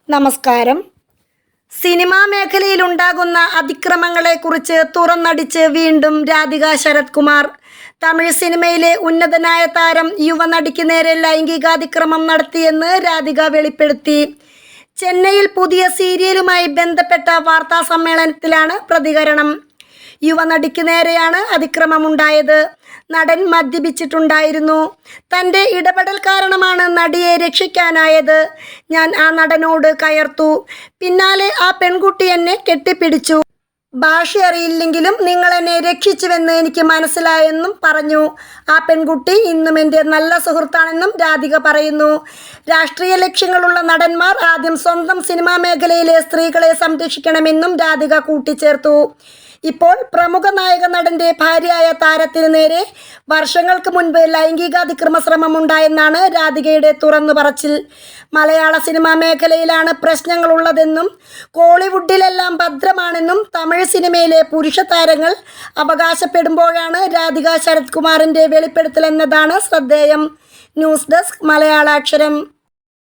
നമസ്കാരം. സിനിമാ മേഖലയിലുണ്ടാകുന്ന അതിക്രമങ്ങളെക്കുറിച്ച് തുറന്നടിച്ച് വീണ്ടും രാധിക ശരത് കുമാർ. തമിഴ് സിനിമയിലെ ഉന്നതനായ താരം യുവനടിക്ക് നേരെ ലൈംഗികാതിക്രമം നടത്തിയെന്ന് രാധിക വെളിപ്പെടുത്തി. ചെന്നൈയിൽ പുതിയ സീരിയലുമായി ബന്ധപ്പെട്ട വാർത്താ സമ്മേളനത്തിലാണ് പ്രതികരണം. യുവനടിക്ക് നേരെയാണ് അതിക്രമമുണ്ടായത്. നടൻ മദ്യപിച്ചിട്ടുണ്ടായിരുന്നു. തൻ്റെ ഇടപെടൽ കാരണമാണ് നടിയെ രക്ഷിക്കാനായത്. ഞാൻ ആ നടനോട് കയർത്തു. പിന്നാലെ ആ പെൺകുട്ടി എന്നെ കെട്ടിപ്പിടിച്ചു. ഭാഷ അറിയില്ലെങ്കിലും നിങ്ങൾ എന്നെ രക്ഷിച്ചുവെന്ന് എനിക്ക് മനസ്സിലായെന്നും പറഞ്ഞു. ആ പെൺകുട്ടി ഇന്നും എൻ്റെ നല്ല സുഹൃത്താണെന്നും രാധിക പറയുന്നു. രാഷ്ട്രീയ ലക്ഷ്യങ്ങളുള്ള നടന്മാർ ആദ്യം സ്വന്തം സിനിമാ മേഖലയിലെ സ്ത്രീകളെ സംരക്ഷിക്കണമെന്നും രാധിക കൂട്ടിച്ചേർത്തു. ഇപ്പോൾ പ്രമുഖ നായക നടൻ്റെ ഭാര്യയായ താരത്തിന് നേരെ വർഷങ്ങൾക്ക് മുൻപ് ലൈംഗികാതിക്രമ ശ്രമമുണ്ടായെന്നാണ് രാധികയുടെ തുറന്നു പറച്ചിൽ. മലയാള സിനിമാ മേഖലയിലാണ് പ്രശ്നങ്ങളുള്ളതെന്നും കോളിവുഡിലെല്ലാം ഭദ്രമാണെന്നും തമിഴ് സിനിമയിലെ പുരുഷ താരങ്ങൾ അവകാശപ്പെടുമ്പോഴാണ് രാധിക ശരത് കുമാറിൻ്റെ വെളിപ്പെടുത്തലെന്നതാണ് ശ്രദ്ധേയം. News desk മലയാളാക്ഷരം.